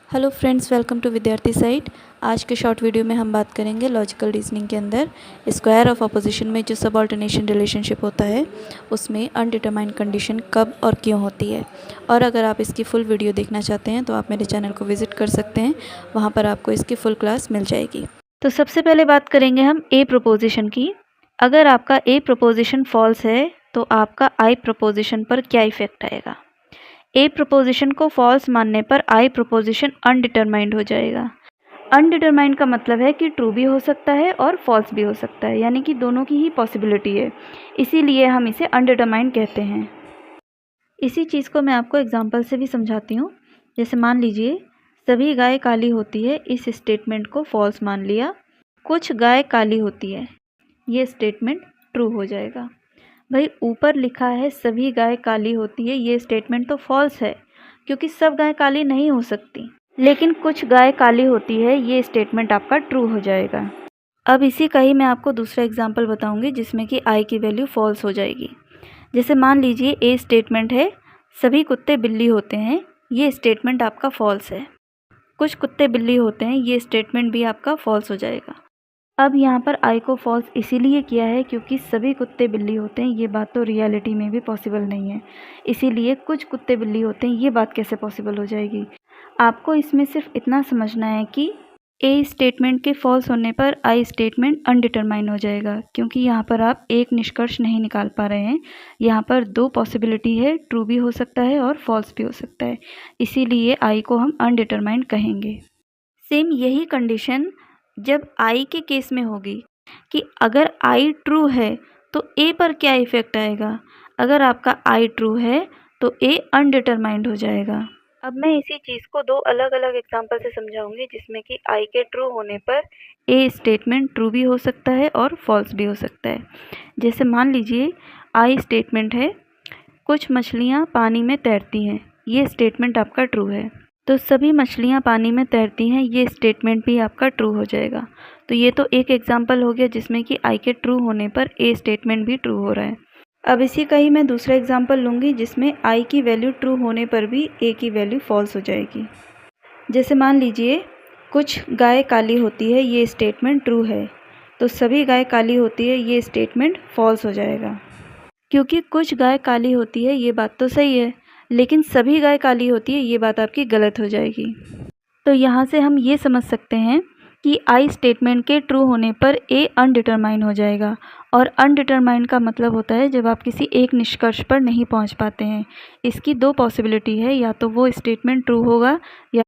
Hello friends, welcome to विद्यार्थी site. आज के शॉर्ट वीडियो में हम बात करेंगे लॉजिकल रीजनिंग के अंदर स्क्वायर ऑफ अपोजिशन में जो सबऑर्डिनेशन रिलेशनशिप होता है उसमें अनडिटरमाइंड कंडीशन कब और क्यों होती है। और अगर आप इसकी फुल वीडियो देखना चाहते हैं तो आप मेरे चैनल को विज़िट कर सकते हैं, वहाँ पर आपको इसकी फुल क्लास मिल जाएगी। तो सबसे पहले बात करेंगे हम ए प्रपोजिशन की। अगर आपका ए प्रपोजिशन फॉल्स है तो आपका आई प्रपोजिशन पर क्या इफेक्ट आएगा। ए प्रपोजिशन को फॉल्स मानने पर आई प्रपोजिशन अनडिटरमाइंड हो जाएगा। अनडिटरमाइंड का मतलब है कि ट्रू भी हो सकता है और फॉल्स भी हो सकता है, यानी कि दोनों की ही पॉसिबिलिटी है, इसीलिए हम इसे अनडिटरमाइंड कहते हैं। इसी चीज़ को मैं आपको एग्जांपल से भी समझाती हूँ। जैसे मान लीजिए सभी गाय काली होती है, इस स्टेटमेंट को फॉल्स मान लिया। कुछ गाय काली होती है, ये स्टेटमेंट ट्रू हो जाएगा। भाई ऊपर लिखा है सभी गाय काली होती है, ये स्टेटमेंट तो फॉल्स है क्योंकि सब गाय काली नहीं हो सकती, लेकिन कुछ गाय काली होती है, ये स्टेटमेंट आपका ट्रू हो जाएगा। अब इसी का ही मैं आपको दूसरा एग्जांपल बताऊंगी जिसमें कि आई की वैल्यू फॉल्स हो जाएगी। जैसे मान लीजिए ए स्टेटमेंट है सभी कुत्ते बिल्ली होते हैं, ये स्टेटमेंट आपका फॉल्स है। कुछ कुत्ते बिल्ली होते हैं, ये स्टेटमेंट भी आपका फॉल्स हो जाएगा। अब यहाँ पर आई को फॉल्स इसीलिए किया है क्योंकि सभी कुत्ते बिल्ली होते हैं, ये बात तो रियलिटी में भी पॉसिबल नहीं है। इसीलिए कुछ कुत्ते बिल्ली होते हैं, ये बात कैसे पॉसिबल हो जाएगी। आपको इसमें सिर्फ इतना समझना है कि ए स्टेटमेंट के फॉल्स होने पर आई स्टेटमेंट अनडिटरमाइन हो जाएगा, क्योंकि यहाँ पर आप एक निष्कर्ष नहीं निकाल पा रहे हैं। यहाँ पर दो पॉसिबिलिटी है, ट्रू भी हो सकता है और फॉल्स भी हो सकता है, इसीलिए आई को हम अनडिटरमाइंड कहेंगे। सेम यही कंडीशन जब आई के केस में होगी कि अगर आई ट्रू है तो ए पर क्या इफ़ेक्ट आएगा। अगर आपका आई ट्रू है तो ए अनडिटरमाइंड हो जाएगा। अब मैं इसी चीज़ को दो अलग अलग एग्जांपल से समझाऊंगी जिसमें कि आई के ट्रू होने पर ए स्टेटमेंट ट्रू भी हो सकता है और फॉल्स भी हो सकता है। जैसे मान लीजिए आई स्टेटमेंट है कुछ मछलियाँ पानी में तैरती हैं, ये स्टेटमेंट आपका ट्रू है। तो सभी मछलियाँ पानी में तैरती हैं, ये स्टेटमेंट भी आपका ट्रू हो जाएगा। तो ये तो एक एग्जांपल हो गया जिसमें कि आई के ट्रू होने पर ए स्टेटमेंट भी ट्रू हो रहा है। अब इसी का ही मैं दूसरा एग्जांपल लूँगी जिसमें आई की वैल्यू ट्रू होने पर भी ए की वैल्यू फॉल्स हो जाएगी। जैसे मान लीजिए कुछ गाय काली होती है, ये स्टेटमेंट ट्रू है, तो सभी गाय काली होती है, ये स्टेटमेंट फॉल्स हो जाएगा। क्योंकि कुछ गाय काली होती है ये बात तो सही है, लेकिन सभी गाय काली होती है ये बात आपकी गलत हो जाएगी। तो यहाँ से हम ये समझ सकते हैं कि आई स्टेटमेंट के ट्रू होने पर ए अनडिटरमाइन हो जाएगा। और अनडिटरमाइन का मतलब होता है जब आप किसी एक निष्कर्ष पर नहीं पहुँच पाते हैं। इसकी दो पॉसिबिलिटी है, या तो वो स्टेटमेंट ट्रू होगा या